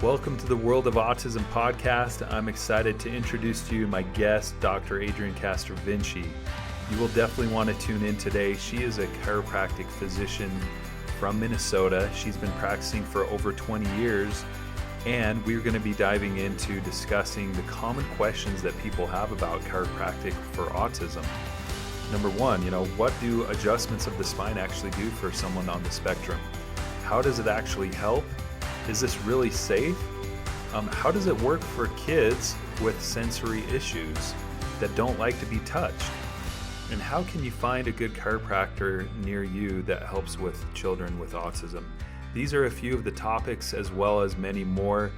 Welcome to the World of Autism podcast. I'm excited to introduce to you my guest, Dr. Adrienne Castrovinci. You will definitely want to tune in today. She is a chiropractic physician from Minnesota. She's been practicing for over 20 years, and we're going to be diving into discussing the common questions that people have about chiropractic for autism. Number one, what do adjustments of the spine actually do for someone on the spectrum? How does it actually help? Is this really safe? How does it work for kids with sensory issues that don't like to be touched? And how can you find a good chiropractor near you that helps with children with autism? These are a few of the topics as well as many more.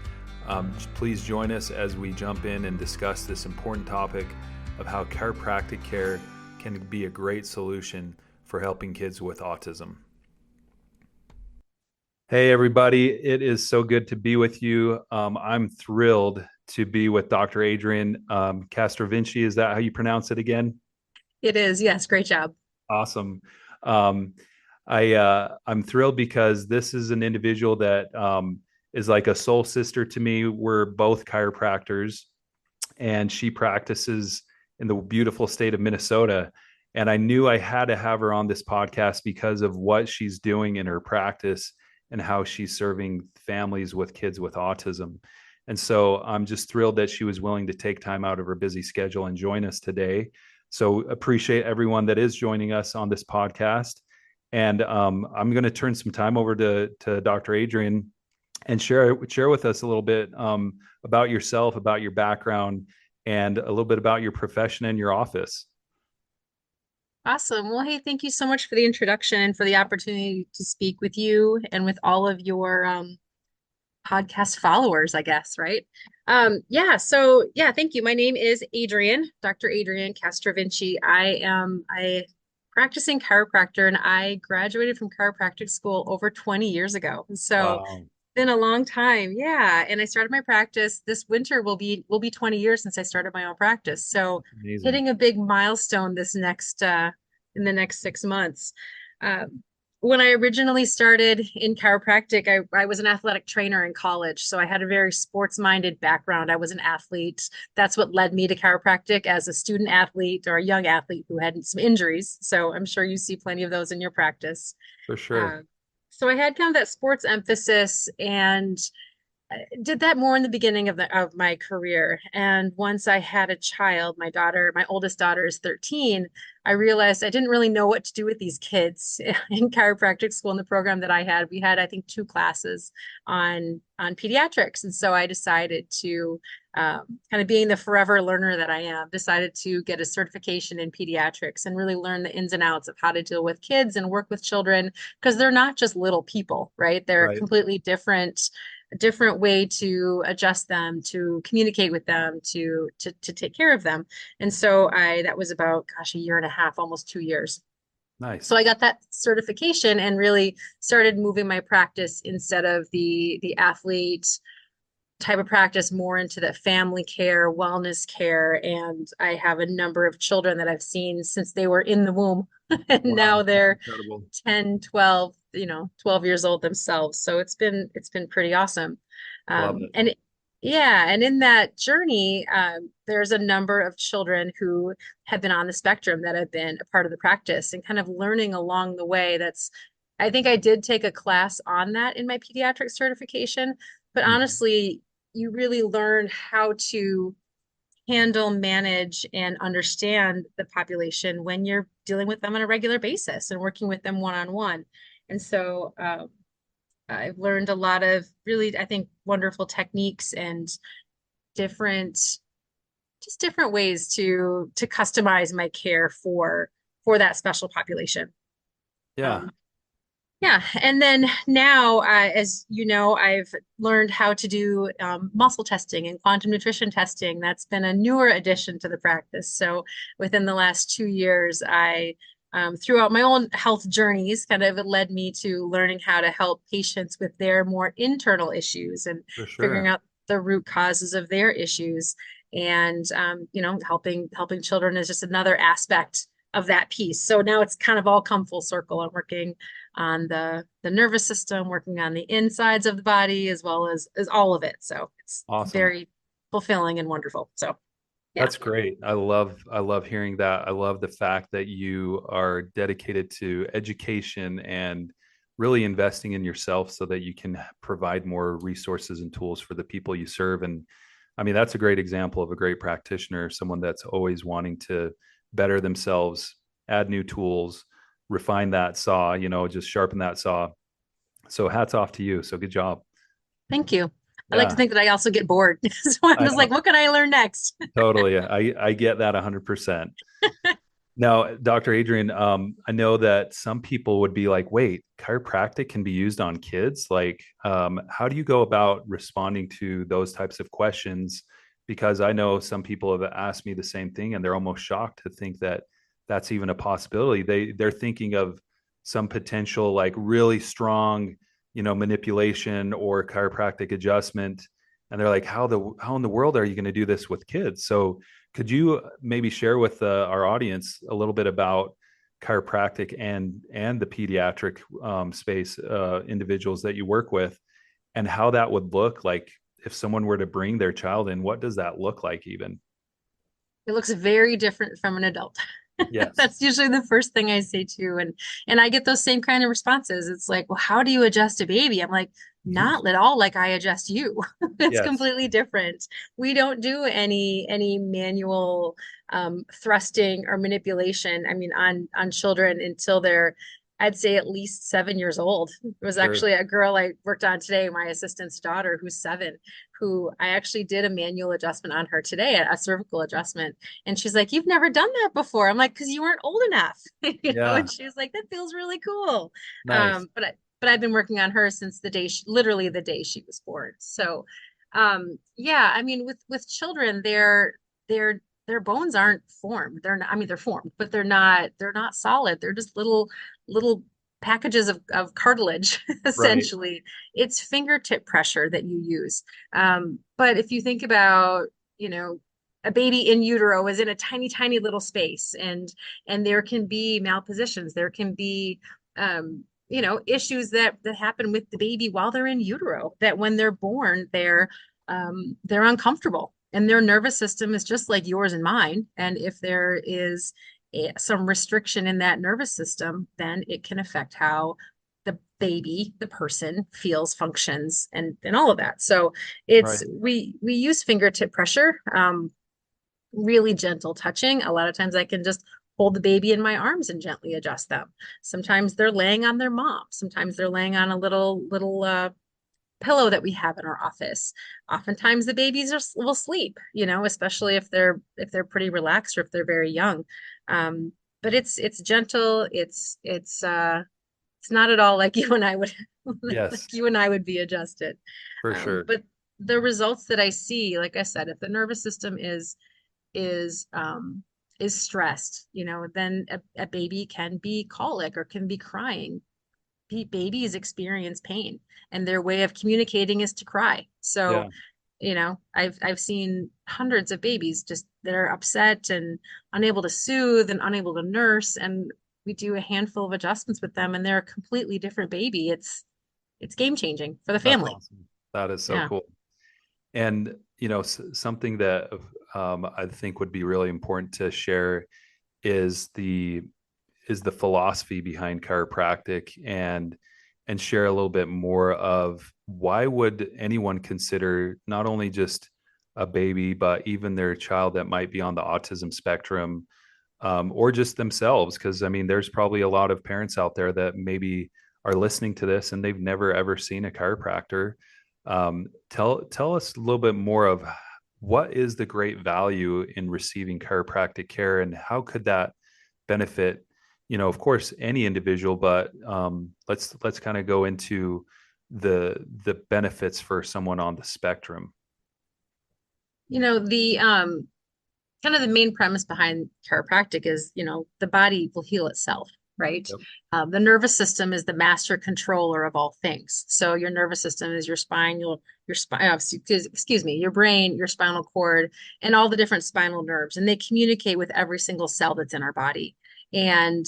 Please join us as we jump in and discuss this important topic of how chiropractic care can be a great solution for helping kids with autism. Hey, everybody. It is so good to be with you. I'm thrilled to be with Dr. Adrienne Castrovinci. Is that how you pronounce it again? It is. Yes. Great job. Awesome. I'm thrilled because this is an individual that is like a soul sister to me. We're both chiropractors, and she practices in the beautiful state of Minnesota. And I knew I had to have her on this podcast because of what she's doing in her practice and how she's serving families with kids with autism. And so I'm just thrilled that she was willing to take time out of her busy schedule and join us today. So appreciate everyone that is joining us on this podcast. And I'm going to turn some time over to Dr. Adrienne and share with us a little bit about yourself, about your background, and a little bit about your profession and your office. Awesome. Well, hey, thank you so much for the introduction and for the opportunity to speak with you and with all of your podcast followers, I guess, right? Thank you. My name is Adrienne, Dr. Adrienne Castrovinci. I am a practicing chiropractor, and I graduated from chiropractic school over 20 years ago. So Wow. been a long time. Yeah. And I started my practice this winter will be 20 years since I started my own practice. So Amazing. hitting a big milestone in the next 6 months. When I originally started in chiropractic, I was an athletic trainer in college. So I had a very sports-minded background. I was an athlete. That's what led me to chiropractic as a student athlete or a young athlete who had some injuries. So I'm sure you see plenty of those in your practice. For sure. So I had kind of that sports emphasis and I did that more in the beginning of my career. And once I had a child, my oldest daughter is 13, I realized I didn't really know what to do with these kids in chiropractic school. In the program that I had, we had, I think, 2 classes on pediatrics. And so I decided to, kind of being the forever learner that I am, decided to get a certification in pediatrics and really learn the ins and outs of how to deal with kids and work with children, because they're not just little people, right? They're Right. completely different way to adjust them, to communicate with them, to take care of them. And so that was about, a year and a half, almost 2 years. So Nice. I got that certification and really started moving my practice instead of the athlete type of practice more into the family care, wellness care. And I have a number of children that I've seen since they were in the womb. And Wow. now That's they're incredible. 10, 12, 12 years old themselves. So it's been pretty awesome. Love it. And in that journey, there's a number of children who have been on the spectrum that have been a part of the practice and kind of learning along the way. I think I did take a class on that in my pediatric certification, but Mhm. honestly, you really learn how to handle, manage, and understand the population when you're dealing with them on a regular basis and working with them one-on-one. And so I've learned a lot of really, I think, wonderful techniques and different, different ways to customize my care for that special population. Yeah. Um, Yeah, and then now, as you know, I've learned how to do muscle testing and quantum nutrition testing. That's been a newer addition to the practice. So within the last 2 years, throughout my own health journeys, kind of led me to learning how to help patients with their more internal issues and For figuring sure. out the root causes of their issues. And helping children is just another aspect of that piece. So now it's kind of all come full circle. I'm working on the nervous system, working on the insides of the body as well as all of it. So it's Awesome. very fulfilling and wonderful. So yeah. That's great. I love hearing that. I love the fact that you are dedicated to education and really investing in yourself so that you can provide more resources and tools for the people you serve. And I mean, that's a great example of a great practitioner, someone that's always wanting to better themselves, add new tools, refine that saw, just sharpen that saw. So hats off to you. So good job. Thank you. I like to Yeah, think that I also get bored. So I'm I just like, know. what can I learn next? Totally. I get that 100%. Now, Dr. Adrienne, I know that some people would be like, wait, chiropractic can be used on kids? Like, how do you go about responding to those types of questions? Because I know some people have asked me the same thing and they're almost shocked to think that that's even a possibility. They're thinking of some potential like really strong, manipulation or chiropractic adjustment. And they're like, how in the world are you going to do this with kids? So could you maybe share with our audience a little bit about chiropractic and the pediatric space individuals that you work with, and how that would look like if someone were to bring their child in? What does that look like, even? It looks very different from an adult. Yes. That's usually the first thing I say too. And I get those same kind of responses. It's like, well, how do you adjust a baby? I'm like, not at all like I adjust you. It's Yes. completely different. We don't do any manual thrusting or manipulation, I mean, on children until they're, I'd say at least 7 years old. It was Sure. actually a girl I worked on today, my assistant's daughter, who's 7, who I actually did a manual adjustment on her today, a cervical adjustment. And she's like, "You've never done that before." I'm like, "Because you weren't old enough." Yeah. And she's like, "That feels really cool." Nice. But I've been working on her since the day literally the day she was born. So yeah, I mean with children, their bones aren't formed. They're not, I mean they're formed, but they're not solid. They're just little packages of cartilage, Right. essentially. It's fingertip pressure that you use. But if you think about, you know, a baby in utero is in a tiny, tiny little space, and there can be malpositions. There can be, issues that happen with the baby while they're in utero. That when they're born, they're uncomfortable, and their nervous system is just like yours and mine. And if there is some restriction in that nervous system, then it can affect how the baby, the person feels, functions, and all of that. So it's Right. we use fingertip pressure, really gentle touching. A lot of times I can just hold the baby in my arms and gently adjust them. Sometimes they're laying on their mom. Sometimes they're laying on a little pillow that we have in our office. Oftentimes the babies will sleep, especially if they're pretty relaxed or if they're very young. But it's gentle. It's not at all like you and I would like Yes, you and I would be adjusted. for sure. But the results that I see, like I said, if the nervous system is is stressed, then a baby can be colic or can be crying. Babies experience pain, and their way of communicating is to cry. So, Yeah. I've seen hundreds of babies just that are upset and unable to soothe and unable to nurse, and we do a handful of adjustments with them, and they're a completely different baby. It's game changing for the That's family. awesome. That is so Yeah. cool. And something that I think would be really important to share is the philosophy behind chiropractic, and share a little bit more of why would anyone consider not only just a baby but even their child that might be on the autism spectrum, or just themselves, because I mean there's probably a lot of parents out there that maybe are listening to this and they've never ever seen a chiropractor. Tell us a little bit more of what is the great value in receiving chiropractic care, and how could that benefit, of course, any individual, but let's kind of go into the benefits for someone on the spectrum. The kind of the main premise behind chiropractic is, the body will heal itself, right? Yep. The nervous system is the master controller of all things. So your nervous system is your spine, your spine, excuse me, your brain, your spinal cord, and all the different spinal nerves, and they communicate with every single cell that's in our body. And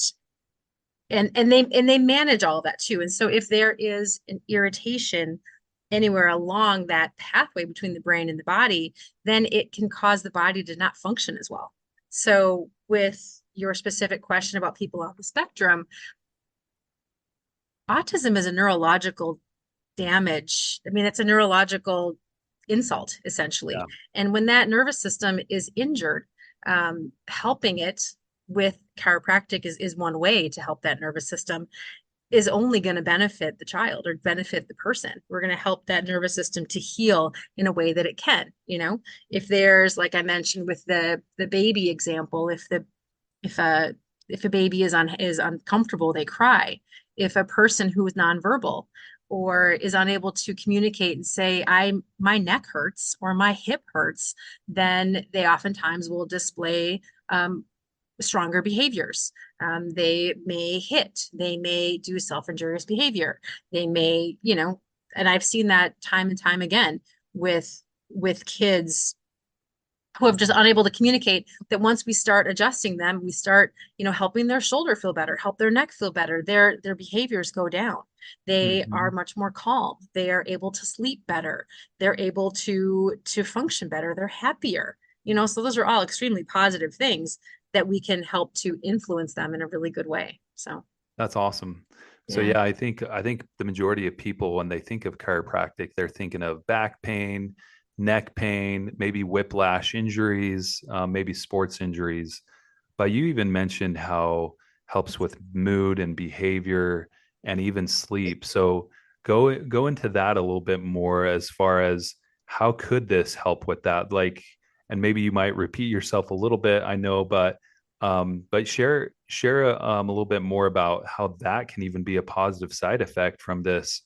and they manage all of that too. And so if there is an irritation anywhere along that pathway between the brain and the body, then it can cause the body to not function as well. So with your specific question about people on the spectrum, autism is a neurological damage. I mean, it's a neurological insult, essentially. Yeah. And when that nervous system is injured, helping it with chiropractic is one way to help that nervous system is only going to benefit the child or benefit the person. We're going to help that nervous system to heal in a way that it can. If there's, like I mentioned with the baby example, if a if a baby is uncomfortable, they cry. If a person who is nonverbal or is unable to communicate and say, my neck hurts or my hip hurts, then they oftentimes will display stronger behaviors. They may hit, they may do self-injurious behavior, they may, and I've seen that time and time again with kids who have just unable to communicate, that once we start adjusting them, we start, helping their shoulder feel better, help their neck feel better, their behaviors go down. They are Hmm. much more calm. They are able to sleep better. They're able to function better. They're happier. So those are all extremely positive things that we can help to influence them in a really good way. So, That's awesome. So yeah. yeah, I think the majority of people when they think of chiropractic, they're thinking of back pain, neck pain, maybe whiplash injuries, maybe sports injuries. But you even mentioned how helps with mood and behavior and even sleep. So go into that a little bit more as far as how could this help with that? Like, and maybe you might repeat yourself a little bit, I know, but share a little bit more about how that can even be a positive side effect from this,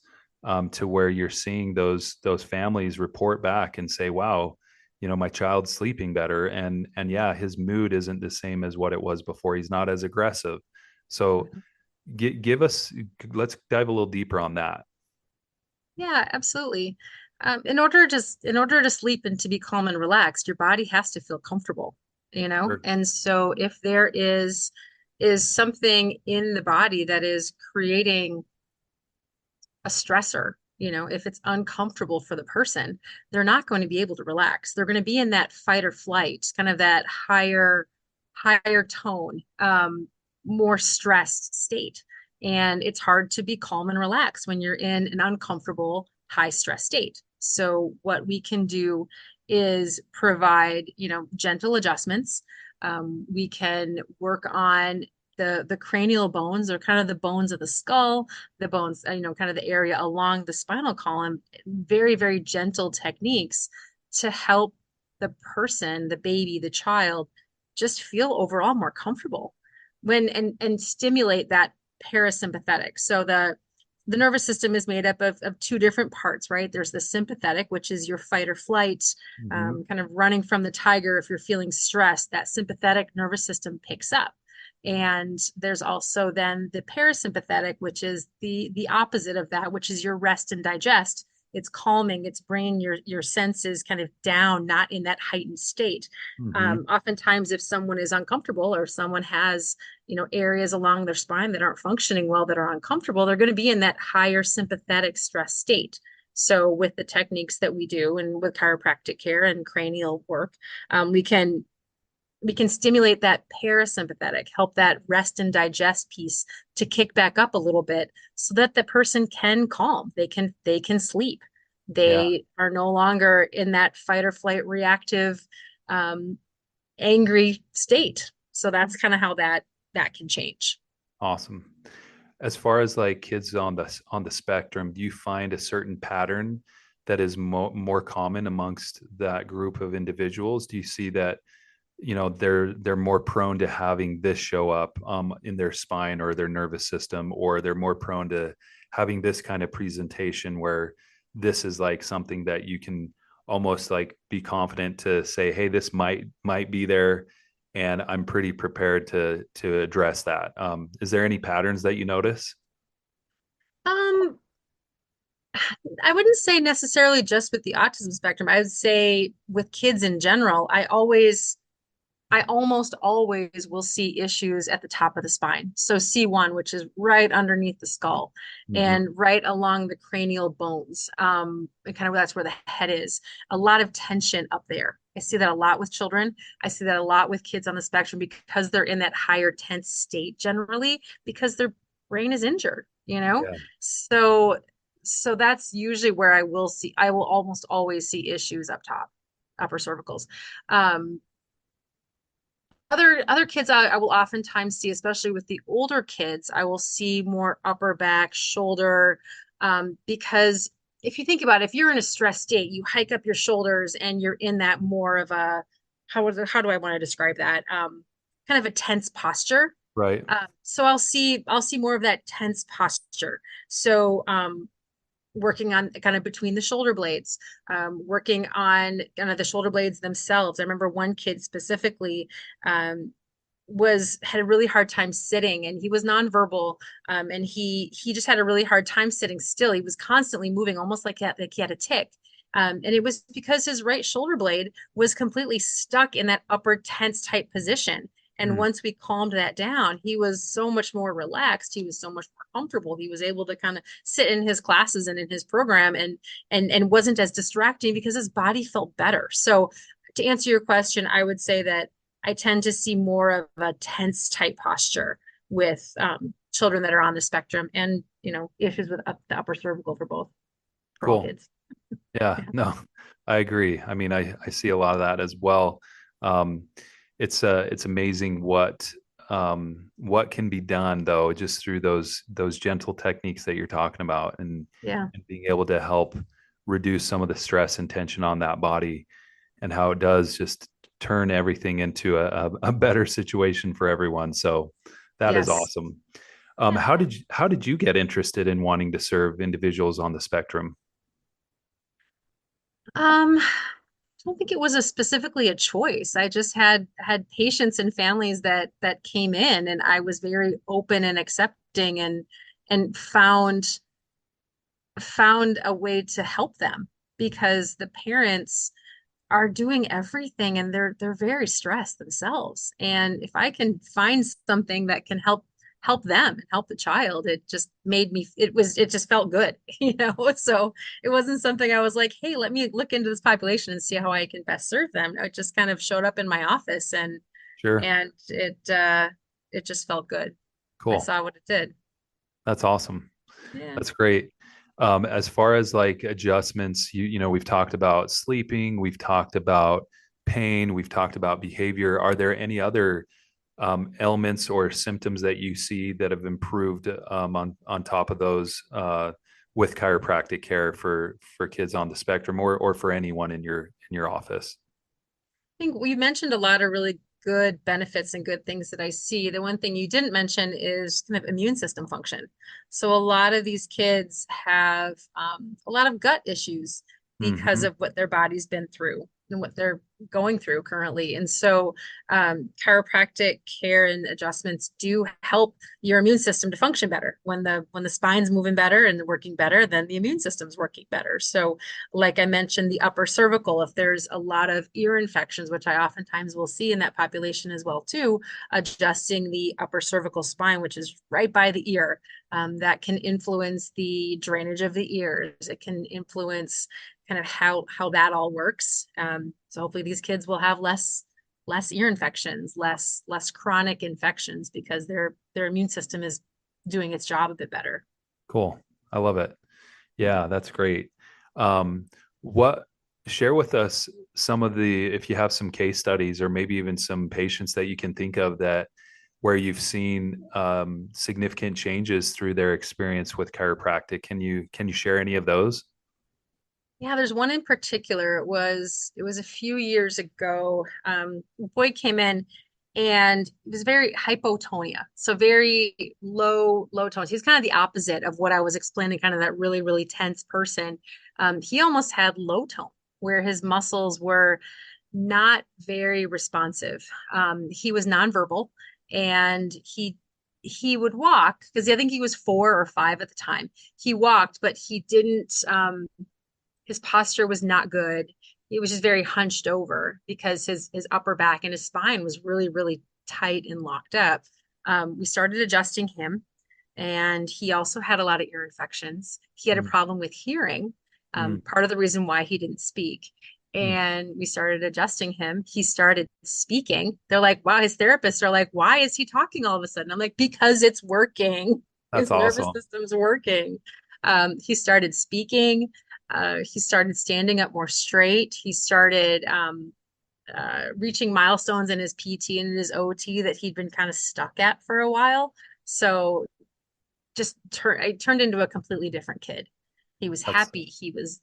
to where you're seeing those families report back and say, "Wow, my child's sleeping better, and yeah, his mood isn't the same as what it was before. He's not as aggressive." So give us, let's dive a little deeper on that. Yeah, absolutely. In order to sleep and to be calm and relaxed, your body has to feel comfortable, Sure. And so if there is something in the body that is creating a stressor, if it's uncomfortable for the person, they're not going to be able to relax. They're going to be in that fight or flight, kind of that higher tone, more stressed state. And it's hard to be calm and relaxed when you're in an uncomfortable, high stress state. So what we can do is provide, gentle adjustments. We can work on the cranial bones, or kind of the bones of the skull, the bones, kind of the area along the spinal column, very, very gentle techniques to help the person, the baby, the child, just feel overall more comfortable and stimulate that parasympathetic. So the nervous system is made up of two different parts, right? There's the sympathetic, which is your fight or flight, Hmm. kind of running from the tiger. If you're feeling stressed, that sympathetic nervous system picks up. And there's also then the parasympathetic, which is the opposite of that, which is your rest and digest. It's calming, it's bringing your senses kind of down, not in that heightened state. Hmm. Oftentimes, if someone is uncomfortable or someone has, areas along their spine that aren't functioning well, that are uncomfortable, they're going to be in that higher sympathetic stress state. So, with the techniques that we do and with chiropractic care and cranial work, we can stimulate that parasympathetic, help that rest and digest piece to kick back up a little bit so that the person can calm. They can sleep. Yeah. They are no longer in that fight or flight reactive, um, angry state. So that's kind of how that can change. Awesome. As far as like kids on the spectrum, do you find a certain pattern that is more common amongst that group of individuals? Do you see that they're more prone to having this show up in their spine or their nervous system, or they're more prone to having this kind of presentation where this is like something that you can almost like be confident to say, hey, this might be there, and I'm pretty prepared to address that. Is there any patterns that you notice? Um, I wouldn't say necessarily just with the autism spectrum. I would say with kids in general, I always I almost always will see issues at the top of the spine. So C1, which is right underneath the skull Hmm. and right along the cranial bones. And kind of that's where the head is. A lot of tension up there. I see that a lot with children. I see that a lot with kids on the spectrum because they're in that higher tense state generally because their brain is injured, you know? Yeah. So that's usually where I will almost always see issues up top, upper cervicals. Um, other kids I will oftentimes see, especially with the older kids, I will see more upper back, shoulder, because if you think about it, if you're in a stress state, you hike up your shoulders and you're in that more of a how do I want to describe that? Kind of a tense posture. Right. So I'll see more of that tense posture. So working on kind of between the shoulder blades, working on kind of the shoulder blades themselves. I remember one kid specifically um, was had a really hard time sitting, and he was nonverbal, and he just had a really hard time sitting still. He was constantly moving, almost like he had a tic. And it was because his right shoulder blade was completely stuck in that upper tense type position. And Mm. once we calmed that down, he was so much more relaxed. He was so much more comfortable. He was able to kind of sit in his classes and in his program and wasn't as distracting because his body felt better. So to answer your question, I would say that I tend to see more of a tense type posture with children that are on the spectrum and, issues with the upper cervical for all Cool. kids. Yeah, Yeah. no, I agree. I mean, I see a lot of that as well. Um, it's amazing what can be done though, just through those gentle techniques that you're talking about, Yeah. and being able to help reduce some of the stress and tension on that body, and how it does just turn everything into a better situation for everyone. So that is Yes. awesome. Yeah. How did you get interested in wanting to serve individuals on the spectrum? I don't think it was specifically a choice. I just had patients and families that came in, and I was very open and accepting and found a way to help them because the parents are doing everything and they're very stressed themselves. And if I can find something that can help them and help the child, it just made me it just felt good, So it wasn't something I was like, hey, let me look into this population and see how I can best serve them. It just kind of showed up in my office Sure. and it just felt good. I Cool. saw what it did. That's awesome. Yeah. That's great. As far as like adjustments, we've talked about sleeping, we've talked about pain, we've talked about behavior. Are there any other elements or symptoms that you see that have improved on top of those with chiropractic care for kids on the spectrum, or for anyone in your office? I think we mentioned a lot of really good benefits and good things that I see. The one thing you didn't mention is kind of immune system function. So a lot of these kids have a lot of gut issues because Hmm. of what their body's been through and what they're going through currently. And so chiropractic care and adjustments do help your immune system to function better. When the spine's moving better and working better, then the immune system's working better. So like I mentioned, the upper cervical, if there's a lot of ear infections, which I oftentimes will see in that population as well too, adjusting the upper cervical spine, which is right by the ear, that can influence the drainage of the ears. It can influence kind of how that all works. So hopefully these kids will have less ear infections, less chronic infections because their immune system is doing its job a bit better. Cool. I love it. Yeah. Yeah, that's great. Um, what Share with us some of the, if you have some case studies or maybe even some patients that you can think of that where you've seen significant changes through their experience with chiropractic. Can you share any of those? Yeah, there's one in particular. It was a few years ago. A boy came in and it was very hypotonia, so very low tones. He's kind of the opposite of what I was explaining, kind of that really, really tense person. He almost had low tone, where his muscles were not very responsive. He was nonverbal and he would walk because I think he was 4 or 5 at the time. He walked, but he didn't his posture was not good. he was just very hunched over because his upper back and his spine was really, really tight and locked up. We started adjusting him, and he also had a lot of ear infections. He had a Mm, problem with hearing, mm, part of the reason why he didn't speak. mm. And we started adjusting him. He started speaking. They're like, wow, his therapists are like, why is he talking all of a sudden? I'm like, because it's working. That's His nervous awesome. system's working. He started speaking. He started standing up more straight. He started reaching milestones in his PT and in his OT that he'd been kind of stuck at for a while. So I turned into a completely different kid. He was That's happy. He was,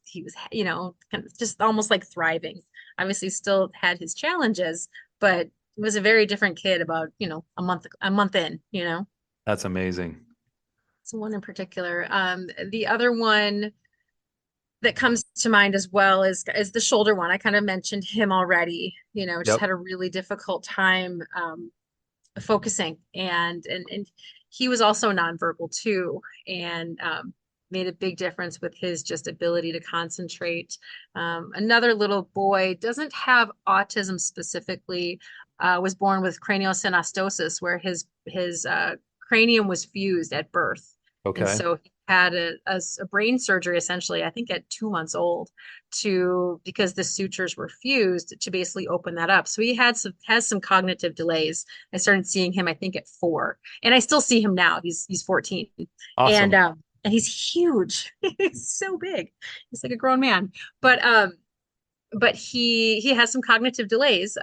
kind of just almost like thriving. Obviously still had his challenges, but he was a very different kid about, a month in. that's amazing. So one in particular. The other one that comes to mind as well is the shoulder one. I kind of mentioned him already, just Yep. had a really difficult time focusing, and he was also nonverbal too, and made a big difference with his just ability to concentrate. Another little boy doesn't have autism specifically, was born with craniosynostosis, where his cranium was fused at birth, and Okay. so he had a brain surgery essentially, I think at 2 months old, to because the sutures were fused to basically open that up. So he has some cognitive delays. I started seeing him, I think, at 4, and I still see him now. He's 14, and Awesome. and he's huge. He's so big. He's like a grown man. But he has some cognitive delays.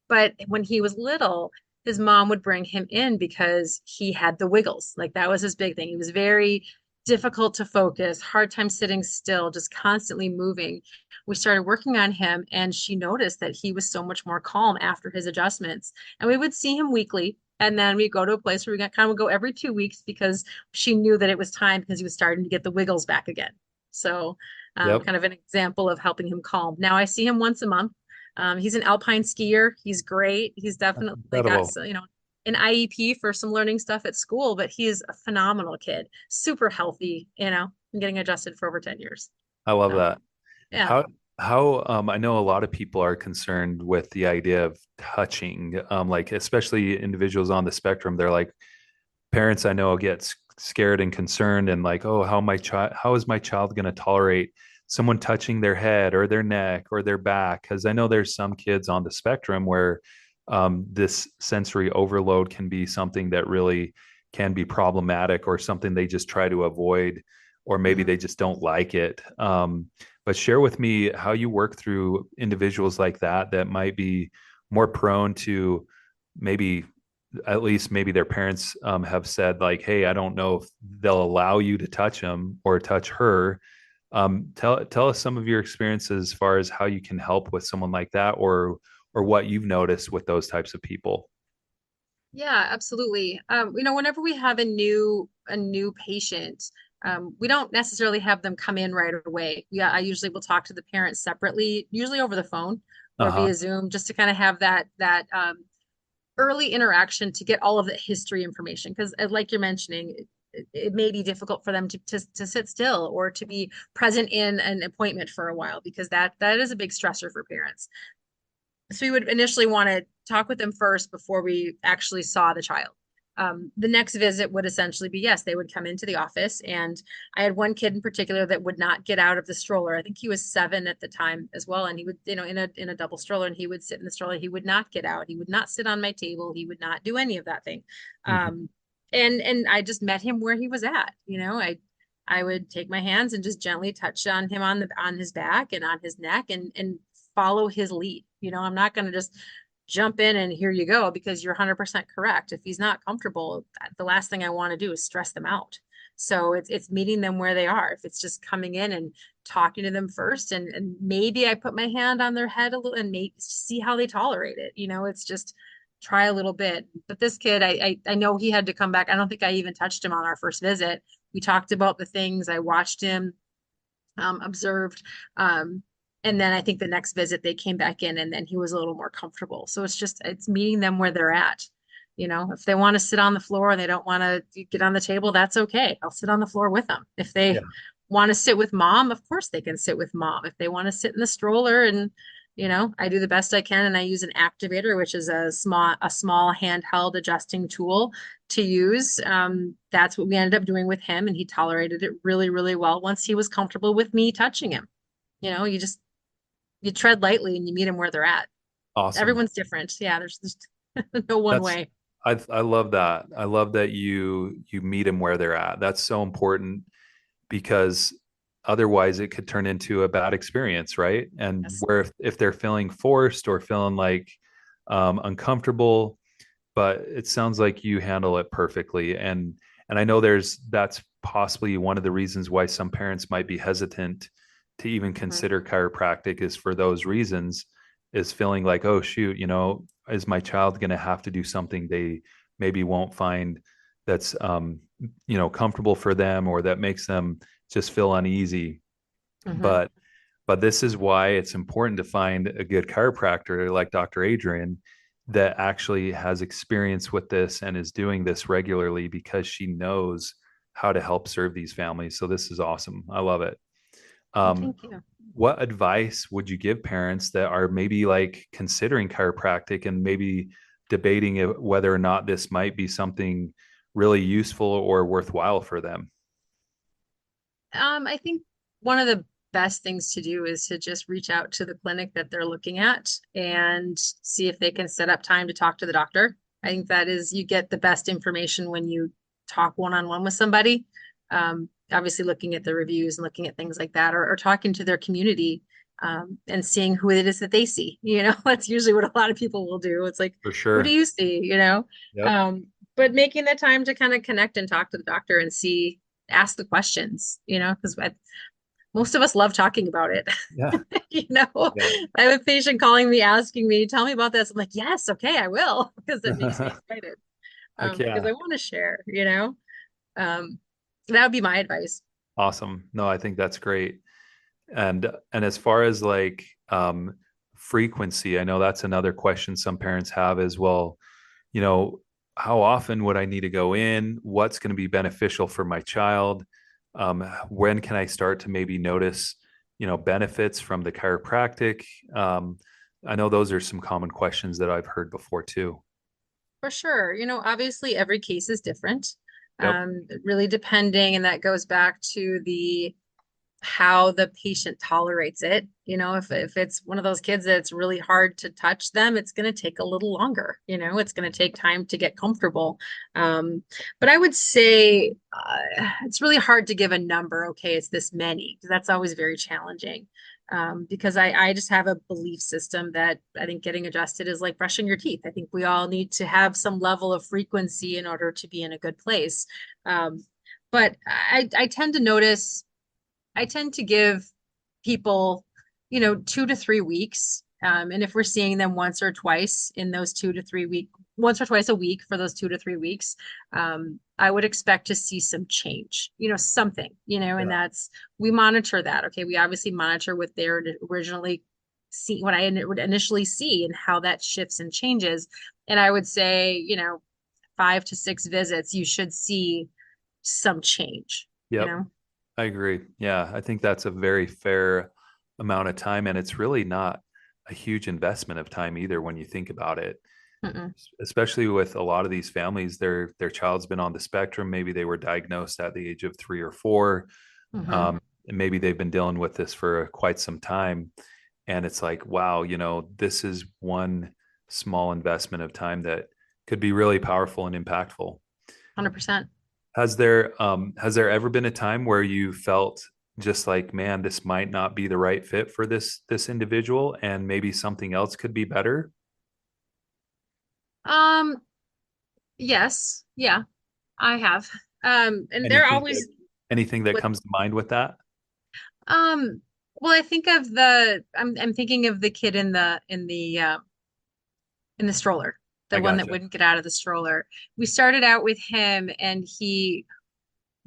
But when he was little, his mom would bring him in because he had the wiggles. Like that was his big thing. He was very difficult to focus, hard time sitting still, just constantly moving. We started working on him, and she noticed that he was so much more calm after his adjustments. And we would see him weekly. And then we go to a place where we got kind of go every 2 weeks because she knew that it was time because he was starting to get the wiggles back again. So Yep. kind of an example of helping him calm. Now I see him once a month. He's an alpine skier. He's great. He's That's definitely got, incredible. an IEP for some learning stuff at school, but he is a phenomenal kid, super healthy, and getting adjusted for over 10 years. I love So, that. yeah. How I know a lot of people are concerned with the idea of touching, like especially individuals on the spectrum. They're like, parents I know get scared and concerned and like, oh, how is my child going to tolerate someone touching their head or their neck or their back? Because I know there's some kids on the spectrum where this sensory overload can be something that really can be problematic or something they just try to avoid, or maybe Mhm. they just don't like it. But share with me how you work through individuals like that might be more prone to maybe at least maybe their parents have said like, hey, I don't know if they'll allow you to touch him or touch her. Tell us some of your experiences as far as how you can help with someone like that, or what you've noticed with those types of people. Yeah, absolutely. Whenever we have a new patient, we don't necessarily have them come in right away. Yeah, I usually will talk to the parents separately, usually over the phone or Uh-huh. via Zoom, just to kind of have that early interaction to get all of the history information. Because, like you're mentioning, it may be difficult for them to sit still or to be present in an appointment for a while because that is a big stressor for parents. So we would initially want to talk with them first before we actually saw the child. The next visit would essentially be, yes, they would come into the office. And I had one kid in particular that would not get out of the stroller. I think he was 7 at the time as well. And he would, in a double stroller, and he would sit in the stroller. He would not get out. He would not sit on my table. He would not do any of that thing. Hmm. And I just met him where he was at. I would take my hands and just gently touch on him on his back and on his neck, and follow his lead. I'm not going to just jump in and here you go, because you're 100% correct. If he's not comfortable, the last thing I want to do is stress them out. So it's meeting them where they are. If it's just coming in and talking to them first, and maybe I put my hand on their head a little and maybe see how they tolerate it. It's just try a little bit. But this kid, I know he had to come back. I don't think I even touched him on our first visit. We talked about the things. I watched him, observed. And then I think the next visit they came back in, and then he was a little more comfortable. So it's meeting them where they're at. If they want to sit on the floor and they don't want to get on the table, that's okay. I'll sit on the floor with them. If Yeah. they want to sit with mom, of course they can sit with mom. If they want to sit in the stroller and, I do the best I can and I use an activator, which is a small handheld adjusting tool to use. That's what we ended up doing with him, and he tolerated it really, really well once he was comfortable with me touching him. You tread lightly and you meet them where they're at. Awesome. Everyone's different. Yeah, there's no one That's way. I love that. I love that you meet them where they're at. That's so important because otherwise it could turn into a bad experience, right? And Yes. where if they're feeling forced or feeling like uncomfortable, but it sounds like you handle it perfectly. And I know that's possibly one of the reasons why some parents might be hesitant to even Mhm. consider chiropractic is for those reasons, is feeling like, oh shoot, is my child going to have to do something they maybe won't find that's comfortable for them, or that makes them just feel uneasy. Mhm. But this is why it's important to find a good chiropractor like Dr. Adrienne that actually has experience with this and is doing this regularly, because she knows how to help serve these families. So this is awesome. I love it. Well, Um, thank you. what advice would you give parents that are maybe like considering chiropractic and maybe debating whether or not this might be something really useful or worthwhile for them? I think one of the best things to do is to just reach out to the clinic that they're looking at and see if they can set up time to talk to the doctor. I think that is, you get the best information when you talk one-on-one with somebody. Obviously looking at the reviews and looking at things like that, or talking to their community, and seeing who it is that they see. That's usually what a lot of people will do. It's like, For who do sure. you see? Yep. But making the time to kind of connect and talk to the doctor and ask the questions, because most of us love talking about it. Yeah. You know, Yeah. I have a patient calling me, asking me, tell me about this. I'm like, yes, okay, I will, because it makes me excited. Heck Because I yeah. want to share. Um, that would be my advice. Awesome. No, I think that's great. And as far as like frequency, I know that's another question some parents have as well. You know, how often would I need to go in? What's going to be beneficial for my child? When can I start to maybe notice, benefits from the chiropractic? Um, I know those are some common questions that I've heard before too. For sure. Obviously every case is different. Yep. Really depending, and that goes back to the how the patient tolerates it. If it's one of those kids that's really hard to touch them, it's going to take a little longer. It's going to take time to get comfortable. But I would say it's really hard to give a number. Okay, it's this many, because that's always very challenging. Because I just have a belief system that I think getting adjusted is like brushing your teeth. I think we all need to have some level of frequency in order to be in a good place. Um, but I tend to notice, I tend to give people, 2 to 3 weeks. And if we're seeing them once or twice in those 2 to 3 week, once or twice a week for those 2 to 3 weeks, I would expect to see some change, something, and Yeah. we monitor that. Okay. We obviously monitor what they're originally see, what I would initially see and how that shifts and changes. And I would say, 5 to 6 visits, you should see some change, you Yep. know? I agree. Yeah, I think that's a very fair amount of time, and it's really not a huge investment of time either when you think about it. Mm-mm. Especially with a lot of these families, their child's been on the spectrum. Maybe they were diagnosed at the age of 3 or 4, Mm-hmm. and maybe they've been dealing with this for quite some time. And it's like, wow, this is one small investment of time that could be really powerful and impactful. 100%. Has there ever been a time where you felt just like, man, this might not be the right fit for this individual, and maybe something else could be better? Um, yes, yeah, I have. And they're Anything that always anything that with comes to mind with that? um well, I think of I'm thinking of the kid in the stroller, I the one that gotcha. wouldn't get out of the stroller. We started out with him and he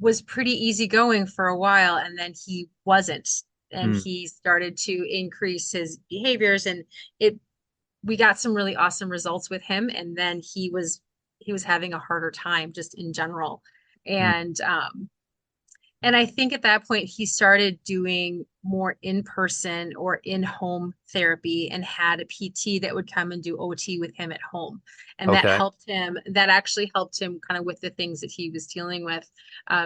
was pretty easygoing for a while, and then he wasn't. And Mm, he started to increase his behaviors, and it we got some really awesome results with him, and then he was having a harder time just in general. mm, And And I think at that point, he started doing more in-person or in-home therapy and had a PT that would come and do OT with him at home. And Okay. that actually helped him kind of with the things that he was dealing with.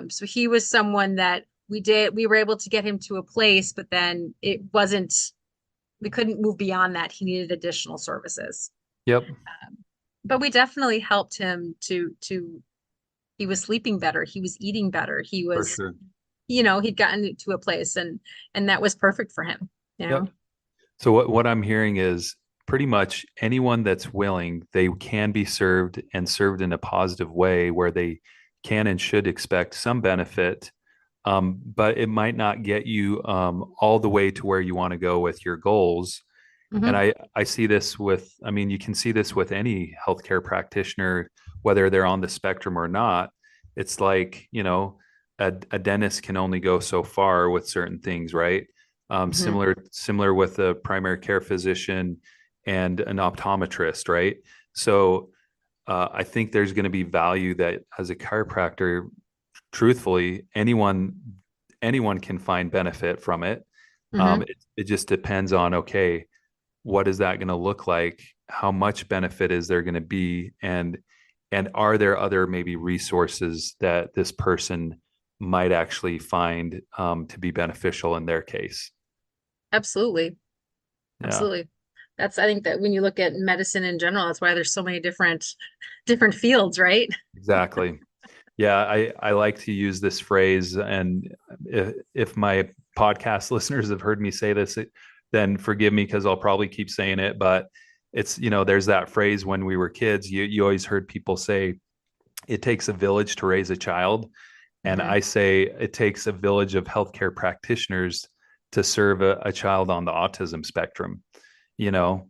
So he was someone that we were able to get him to a place, but then we couldn't move beyond that. He needed additional services. Yep. But we definitely helped him he was sleeping better. He was eating better. For sure. He'd gotten to a place and that was perfect for him, you Yep. know? So what I'm hearing is pretty much anyone that's willing, they can be served and served in a positive way where they can and should expect some benefit, but it might not get you all the way to where you want to go with your goals. And Hmm. I see this with, I mean, you can see this with any healthcare practitioner, whether they're on the spectrum or not. It's like, a dentist can only go so far with certain things, right? Hmm. Similar with a primary care physician and an optometrist, right? So I think there's going to be value that as a chiropractor, truthfully, anyone can find benefit from it. Hmm. It just depends on, okay, what is that going to look like? How much benefit is there going to be? And are there other maybe resources that this person might actually find to be beneficial in their case? Absolutely. Yeah, Absolutely. I think that when you look at medicine in general, that's why there's so many different fields, right? exactly. Yeah, I like to use this phrase, and if my podcast listeners have heard me say this, then forgive me because I'll probably keep saying it. But it's, there's that phrase when we were kids, you always heard people say it takes a village to raise a child. And Hmm. I say it takes a village of healthcare practitioners to serve a child on the autism spectrum, you know?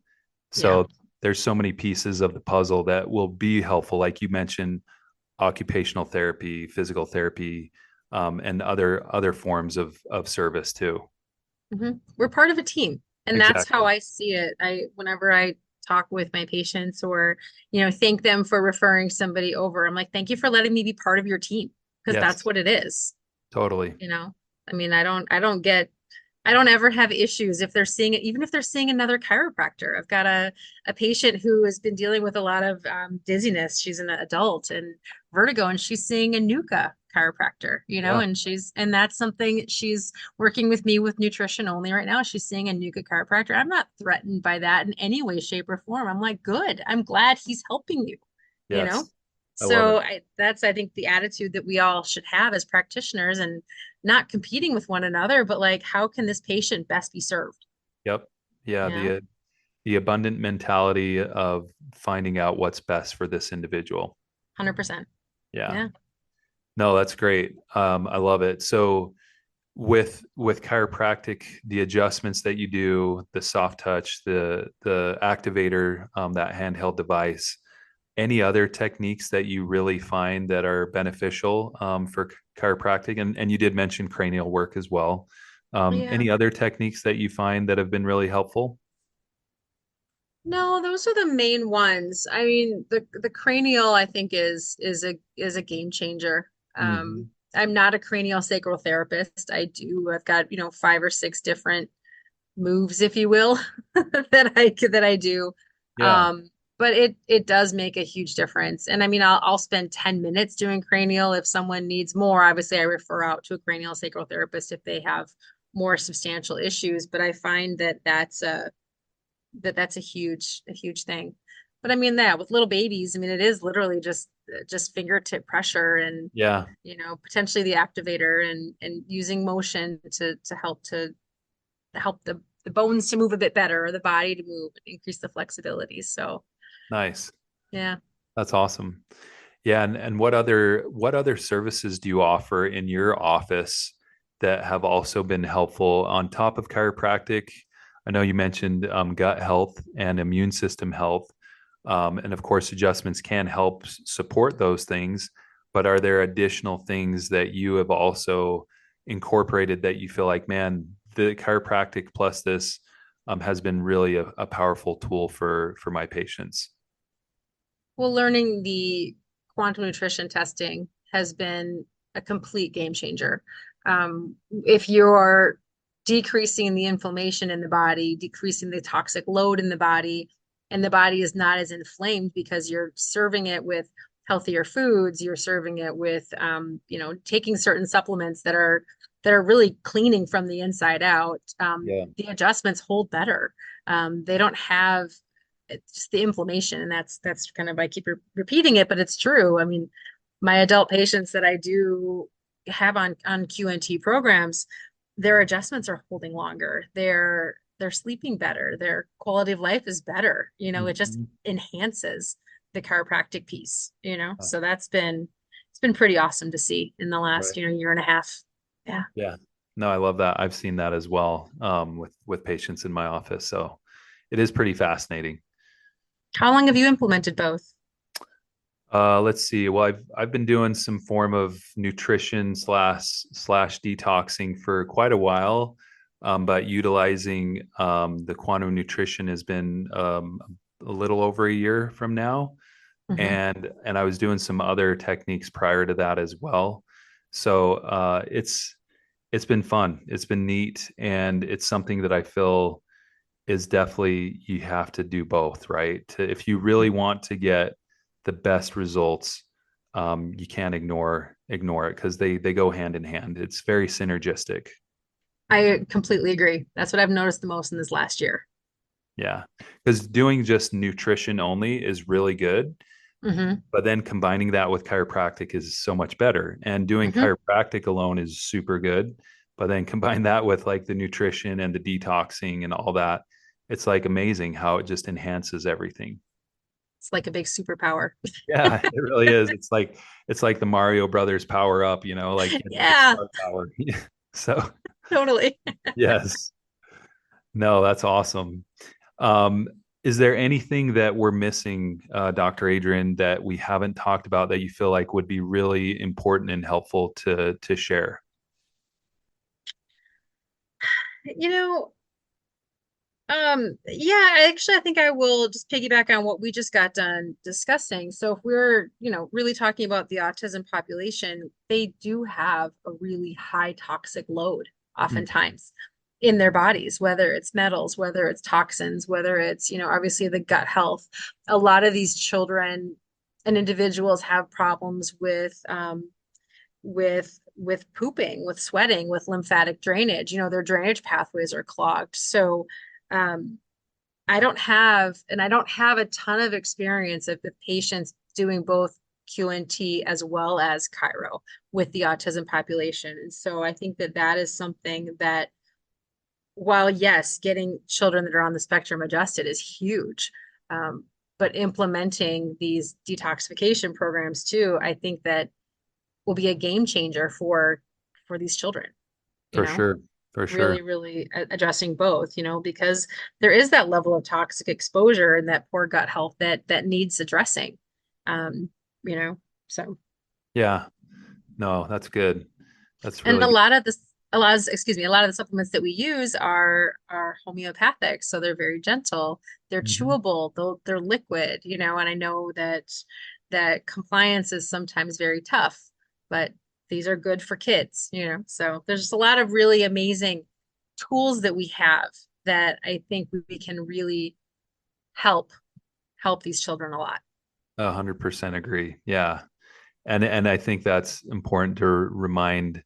Yeah. So there's so many pieces of the puzzle that will be helpful. Like you mentioned, occupational therapy, physical therapy, and other forms of service too. Hmm. We're part of a team. And that's how Exactly. I see it. Whenever I talk with my patients or, thank them for referring somebody over, I'm like, thank you for letting me be part of your team because that's Yes, what it is. totally. You know, I mean, I don't ever have issues if they're seeing it, even if they're seeing another chiropractor. I've got a patient who has been dealing with a lot of dizziness. She's an adult and vertigo, and she's seeing a NUCA chiropractor, Yeah. and that's something she's working with me with nutrition only right now. She's seeing a NUCA chiropractor. I'm not threatened by that in any way, shape, or form. I'm like, good. I'm glad he's helping you, you know? Yes. I love it. I think the attitude that we all should have as practitioners and not competing with one another, but like, how can this patient best be served? Yep. Yeah. You know, The abundant mentality of finding out what's best for this individual. 100%. Yeah. Yeah. No, that's great. I love it. So with chiropractic, the adjustments that you do, the soft touch, the activator, that handheld device, any other techniques that you really find that are beneficial for chiropractic? And you did mention cranial work as well. Yeah. Any other techniques that you find that have been really helpful? No, those are the main ones. I mean, the cranial, I think, is a game changer. Hmm. I'm not a cranial sacral therapist. I've got, five or six different moves, if you will, that I do. Yeah. Um, but it does make a huge difference. And I mean, I'll spend 10 minutes doing cranial. If someone needs more, obviously I refer out to a cranial sacral therapist if they have more substantial issues. But I find that's a huge thing. But I mean, with little babies, I mean, it is literally just fingertip pressure and Yeah. potentially the activator and using motion to help the bones to move a bit better or the body to move and increase the flexibility. So Nice. yeah. That's awesome. Yeah, and what other services do you offer in your office that have also been helpful on top of chiropractic? I know you mentioned gut health and immune system health, and of course, adjustments can help support those things. But are there additional things that you have also incorporated that you feel like, man, the chiropractic plus this has been really a powerful tool for my patients? Well, learning the quantum nutrition testing has been a complete game changer. If you're decreasing the inflammation in the body, decreasing the toxic load in the body, and the body is not as inflamed because you're serving it with healthier foods, you're serving it with, taking certain supplements that are really cleaning from the inside out. Yeah. The adjustments hold better. They don't have just the inflammation, and that's kind of, I keep repeating it, but it's true. I mean, my adult patients that I do have on QNT programs, their adjustments are holding longer. They're sleeping better. Their quality of life is better. It just Mhm. enhances the chiropractic piece. So it's been pretty awesome to see in the last, Right. year and a half. Yeah. Yeah. No, I love that. I've seen that as well, with patients in my office. So it is pretty fascinating. How long have you implemented both? Let's see. Well, I've been doing some form of nutrition slash detoxing for quite a while, but utilizing the quantum nutrition has been a little over a year from now, Hmm. and I was doing some other techniques prior to that as well. So it's been fun. It's been neat, and it's something that I feel is definitely you have to do both, right? If you really want to get the best results, you can't ignore it because they go hand in hand. It's very synergistic. I completely agree. That's what I've noticed the most in this last year. Yeah, because doing just nutrition only is really good, Hmm. but then combining that with chiropractic is so much better. And doing Hmm. chiropractic alone is super good, but then combine that with like the nutrition and the detoxing and all that, it's like amazing how it just enhances everything. It's like a big superpower. Yeah, it really is. It's like the Mario Brothers power up, like getting the Yeah, star power. So totally. yes, no, that's awesome. Um, is there anything that we're missing, Dr. Adrian, that we haven't talked about that you feel like would be really important and helpful to share? You know, yeah, I think I will just piggyback on what we just got done discussing. So if we're, really talking about the autism population, they do have a really high toxic load Mhm. oftentimes in their bodies, whether it's metals, whether it's toxins, whether it's, obviously the gut health. A lot of these children and individuals have problems with pooping, with sweating, with lymphatic drainage. Their drainage pathways are clogged. So um, I don't have a ton of experience of the patients doing both QNT as well as Chiro with the autism population. And so I think that is something that, while yes, getting children that are on the spectrum adjusted is huge, um, but implementing these detoxification programs too, I think that will be a game changer for these children, you For know, sure, for really, sure. really addressing both, because there is that level of toxic exposure and that poor gut health that needs addressing. Um, you know, so Yeah, no, that's good. That's and really good. a lot of the supplements that we use are homeopathic, so they're very gentle, they're Mhm. chewable, they're liquid, and I know that compliance is sometimes very tough, but these are good for kids. So there's just a lot of really amazing tools that we have that I think we can really help help these children a lot. 100% agree. Yeah. And I think that's important to remind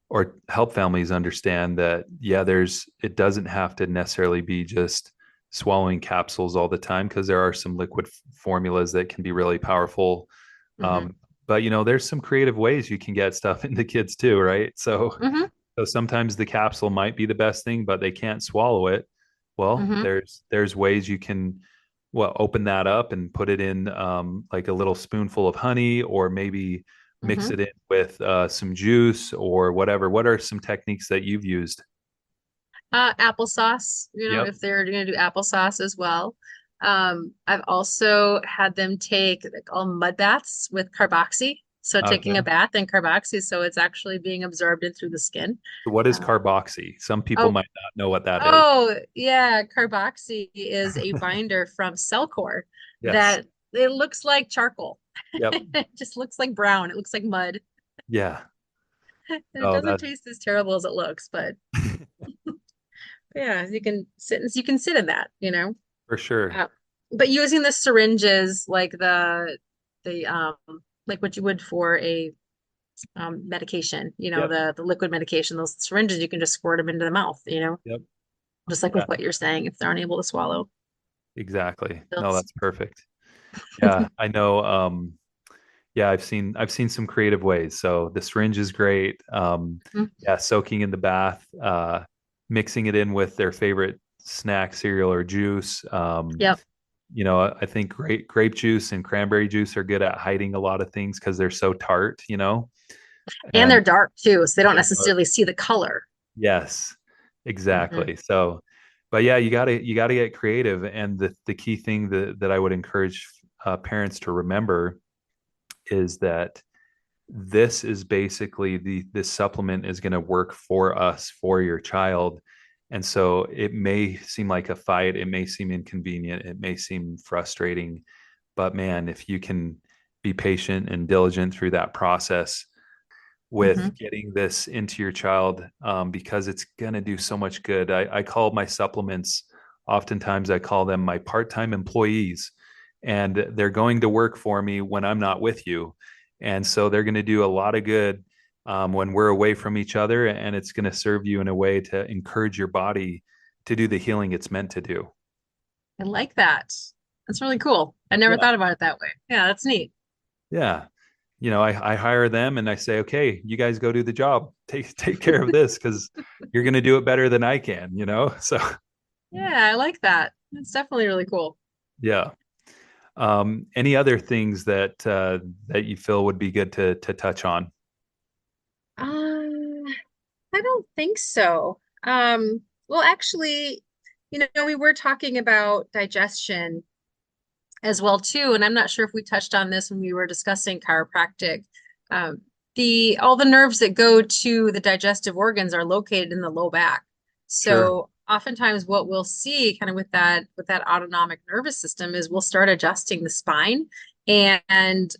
or help families understand that yeah, it doesn't have to necessarily be just swallowing capsules all the time because there are some liquid formulas that can be really powerful. Hmm. Um, but there's some creative ways you can get stuff into kids too, right? Hmm. So sometimes the capsule might be the best thing, but they can't swallow it. Well, Hmm. there's ways you can open that up and put it in like a little spoonful of honey, or maybe mix Hmm. it in with some juice or whatever. What are some techniques that you've used? Applesauce, Yep. if they're going to do applesauce as well. I've also had them take all mud baths with carboxy. So taking a Okay. bath in carboxy, so it's actually being absorbed in through the skin. So what is Um, carboxy? Some people oh, might not know what that is. oh, yeah, carboxy is a binder from Cellcore Yes. that it looks like charcoal. Yep. It just looks like brown. It looks like mud. Yeah. And it Oh, doesn't that taste as terrible as it looks, but yeah, you can sit in that, for sure. Uh, but using the syringes like the like what you would for a medication, Yep. the liquid medication, those syringes, you can just squirt them into the mouth, Yep. just like Yeah, with what you're saying, if they're unable to swallow. exactly. No, Pills. that's perfect. Yeah, I know. Yeah, I've seen some creative ways. So the syringe is great. Mhm. Yeah, soaking in the bath, mixing it in with their favorite snack, cereal, or juice. Yep. I think grape juice and cranberry juice are good at hiding a lot of things because they're so tart. And they're And dark too, so they don't they're dark. necessarily see the color. Yes, Hmm. exactly. So, but yeah, you gotta get creative. And the key thing that I would encourage parents to remember is that this is basically this supplement is going to work for us for your child. And so it may seem like a fight, it may seem inconvenient, it may seem frustrating, but man, if you can be patient and diligent through that process with Hmm. getting this into your child, because it's going to do so much good. I call my supplements, oftentimes I call them my part-time employees, and they're going to work for me when I'm not with you. And so they're going to do a lot of good when we're away from each other, and it's going to serve you in a way to encourage your body to do the healing it's meant to do. I like that. That's really cool. I never Yeah. thought about it that way. Yeah, that's neat. Yeah. I hire them and I say, okay, you guys go do the job. Take care of this because you're going to do it better than I can. So Yeah, I like that. It's definitely really cool. yeah. Any other things that you feel would be good to touch on? I don't think so. Well, actually, we were talking about digestion as well too, and I'm not sure if we touched on this when we were discussing chiropractic. Um, the all the nerves that go to the digestive organs are located in the low back. Sure. So oftentimes what we'll see kind of with that autonomic nervous system is we'll start adjusting the spine and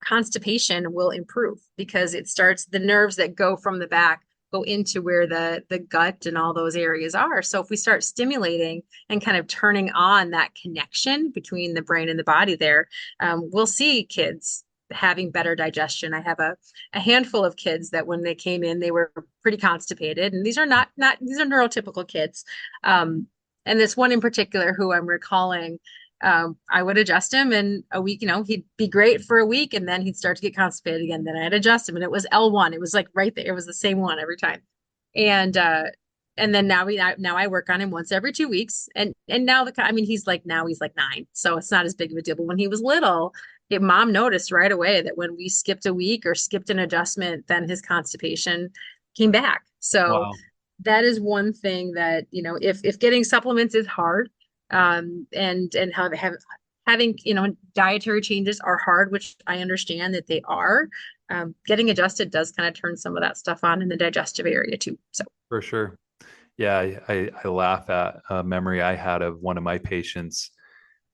constipation will improve because it starts the nerves that go from the back go into where the gut and all those areas are. So if we start stimulating and kind of turning on that connection between the brain and the body there, we'll see kids having better digestion. I have a handful of kids that when they came in, they were pretty constipated, and these are not these are neurotypical kids. Um, and this one in particular who I'm recalling, I would adjust him in a week, he'd be great for a week and then he'd start to get constipated again. Then I'd adjust him and it was L1. It was like right there. It was the same one every time. And then now I work on him once every 2 weeks. And now he's like 9, so it's not as big of a deal. But when he was little, mom noticed right away that when we skipped a week or skipped an adjustment, then his constipation came back. So Wow. that is one thing that, if getting supplements is hard, and having, dietary changes are hard, which I understand that they are. Getting adjusted does kind of turn some of that stuff on in the digestive area too. So, For sure. Yeah, I laugh at a memory I had of one of my patients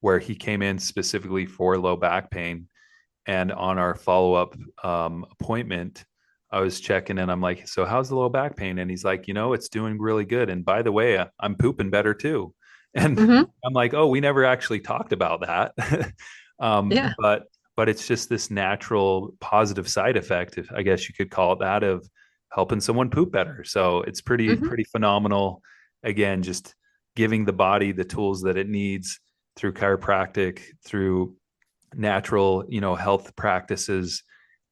where he came in specifically for low back pain. And on our follow-up appointment, I was checking and I'm like, so how's the low back pain? And he's like, it's doing really good. And by the way, I'm pooping better too. And mhm, I'm like, oh, we never actually talked about that. yeah. But it's just this natural positive side effect, if I guess you could call it that, of helping someone poop better. So it's pretty, Hmm. pretty phenomenal. Again, just giving the body the tools that it needs through chiropractic, through natural, health practices,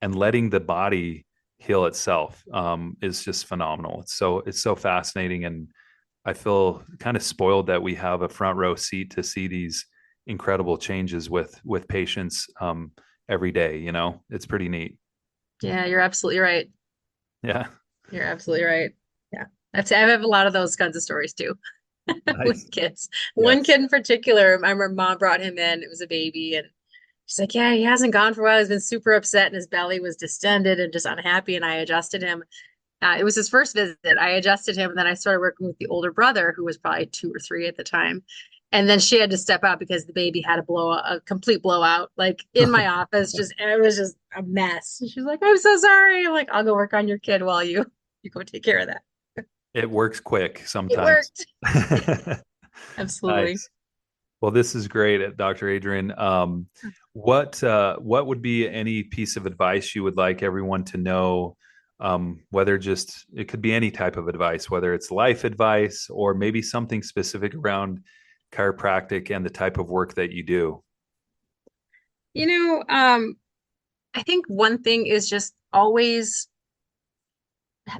and letting the body heal itself is just phenomenal. It's so fascinating, and I feel kind of spoiled that we have a front row seat to see these incredible changes with patients every day. It's pretty neat. Yeah, you're absolutely right. Yeah, You're absolutely right. Yeah. I have a lot of those kinds of stories too with nice. kids. One Yes. kid in particular, I remember mom brought him in. It was a baby, and she's like, yeah, he hasn't gone for a while. He's been super upset, and his belly was distended and just unhappy. And I adjusted him. It was his first visit. I adjusted him, and then I started working with the older brother, who was probably 2 or 3 at the time. And then she had to step out because the baby had a complete blowout, like in my office. It was just a mess. She's like, "I'm so sorry." I'm like, "I'll go work on your kid while you go take care of that." It works quick It sometimes. worked. Yeah, absolutely. Nice. Well, this is great, Dr. Adrienne. What would be any piece of advice you would like everyone to know? Whether just it could be any type of advice, whether it's life advice or maybe something specific around chiropractic and the type of work that you do. You know, I think one thing is just always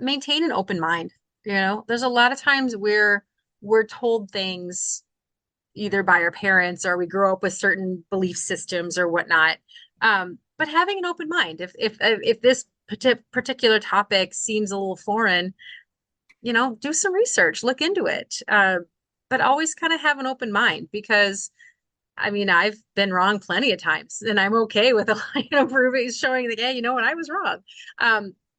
maintain an open mind. There's a lot of times where we're told things either by our parents or we grow up with certain belief systems or whatnot. But having an open mind, if this particular topic seems a little foreign, do some research, look into it. But always kind of have an open mind because I mean, I've been wrong plenty of times, and I'm okay with proving, showing that, yeah, you know what, I was wrong.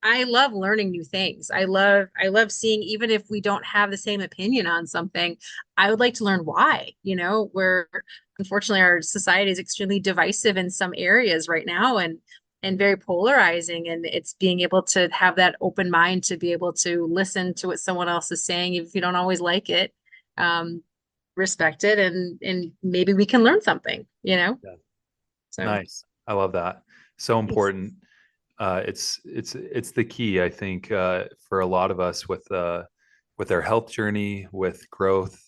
I love learning new things. I love seeing, even if we don't have the same opinion on something, I would like to learn why, where unfortunately our society is extremely divisive in some areas right now and very polarizing. And it's being able to have that open mind to be able to listen to what someone else is saying, if you don't always like it. Um, Respect it and maybe we can learn something. Yeah. So Nice. I love that. So thanks. important. It's the key, I think, for a lot of us with our health journey, with growth,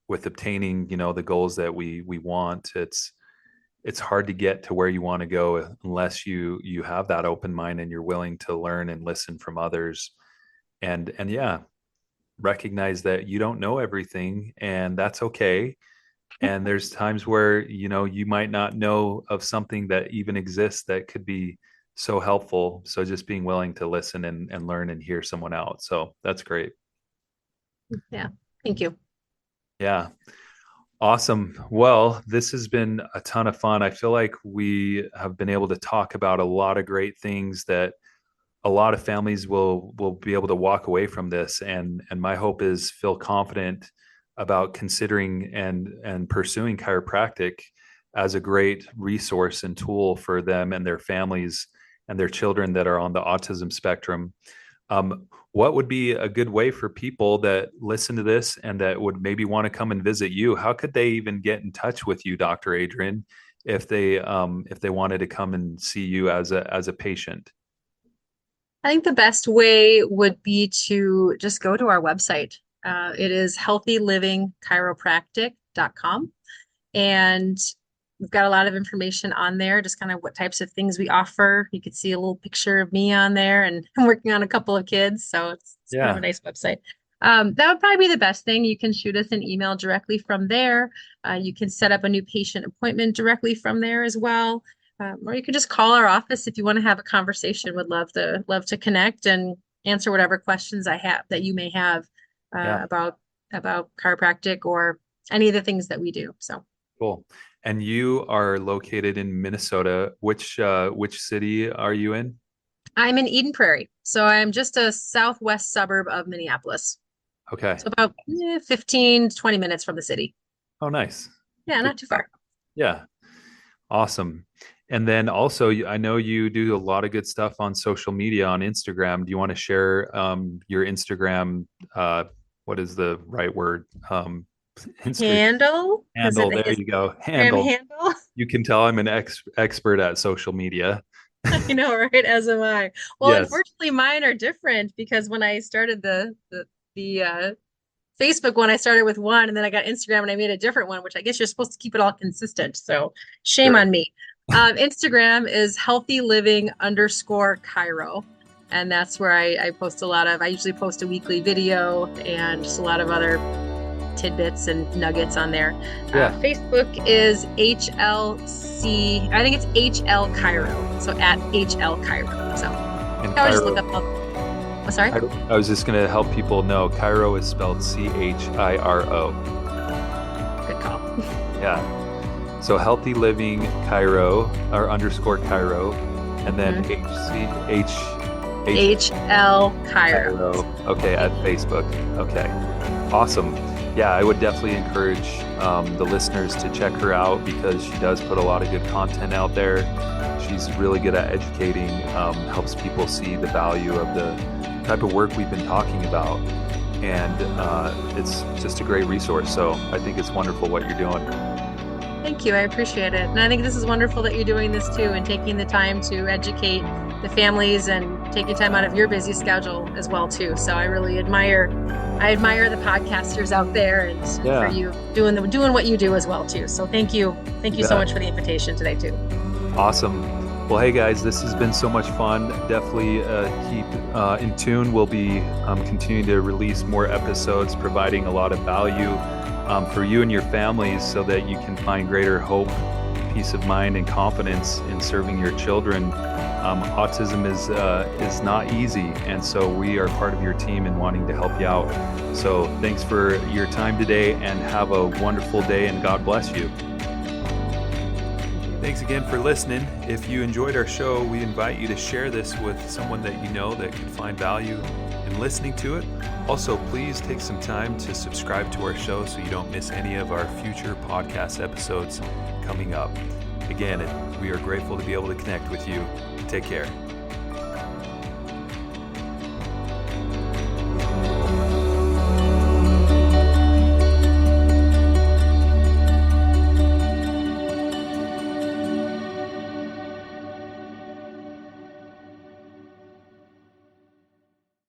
with obtaining, the goals that we want. It's hard to get to where you want to go unless you have that open mind and you're willing to learn and listen from others. And yeah, recognize that you don't know everything, and that's okay. And there's times where, you might not know of something that even exists that could be so helpful. So just being willing to listen and learn and hear someone out. So that's great. Yeah, thank you. Yeah. Awesome. Well, this has been a ton of fun. I feel like we have been able to talk about a lot of great things that a lot of families will be able to walk away from this, and my hope is feel confident about considering and pursuing chiropractic as a great resource and tool for them and their families and their children that are on the autism spectrum. What would be a good way for people that listen to this and that would maybe want to come and visit you? How could they even get in touch with you, Dr. Adrienne, if they wanted to come and see you as a patient? I think the best way would be to just go to our website. It is healthylivingchiropractic.com. And we've got a lot of information on there, just kind of what types of things we offer. You could see a little picture of me on there, and I'm working on a couple of kids. So it's kind of a Yeah. nice website. That would probably be the best thing. You can shoot us an email directly from there. You can set up a new patient appointment directly from there as well. Or you can just call our office if you want to have a conversation. Would love to connect and answer whatever questions I have that you may have Yeah. about chiropractic or any of the things that we do. So Cool. And you are located in Minnesota. Which city are you in? I'm in Eden Prairie, so I'm just a southwest suburb of Minneapolis. Okay. So about 15 to 20 minutes from the city. Oh, nice. Yeah, Good. not too far. Yeah. Awesome. And then also, I know you do a lot of good stuff on social media on Instagram. Do you want to share your Instagram? What is the right word? Instagram Handle? Is it handle. the There you go. Instagram Handle. handle? You can tell I'm an expert at social media. I know, right? As am I. Well, Yes. unfortunately, mine are different because when I started the Facebook one, I started with one, and then I got Instagram and I made a different one, which I guess you're supposed to keep it all consistent. So shame Sure. on me. Instagram is healthy living underscore Cairo. And that's where I post a lot of, I usually post a weekly video and just a lot of other tidbits and nuggets on there. Yeah. Facebook is HLC, I think it's HL Cairo. So at HL Cairo. So And you can always just Cairo. look up. Oh, sorry? I was just going to help people know Cairo is spelled Chiro. Good call. Yeah. So Healthy Living Cairo or underscore Cairo, and then HL Cairo. Cairo. Okay, at Facebook. Okay. Awesome. yeah, I would definitely encourage the listeners to check her out because she does put a lot of good content out there. She's really good at educating, helps people see the value of the type of work we've been talking about. And it's just a great resource. So I think it's wonderful what you're doing. Thank you. I appreciate it. And I think this is wonderful that you're doing this too and taking the time to educate the families and taking time out of your busy schedule as well too. So I really admire the podcasters out there and for you doing what you do as well too. So thank you. Thank you so much for the invitation today too. Awesome. Well, hey guys, this has been so much fun. Definitely keep in tune. We'll be continuing to release more episodes, providing a lot of value for you and your families so that you can find greater hope, peace of mind, and confidence in serving your children. Autism is not easy, and so we are part of your team and wanting to help you out. So thanks for your time today, and have a wonderful day, and God bless you. Thanks again for listening. If you enjoyed our show, we invite you to share this with someone that you know that could find value in listening to it. Also, please take some time to subscribe to our show so you don't miss any of our future podcast episodes coming up. Again, we are grateful to be able to connect with you. Take care.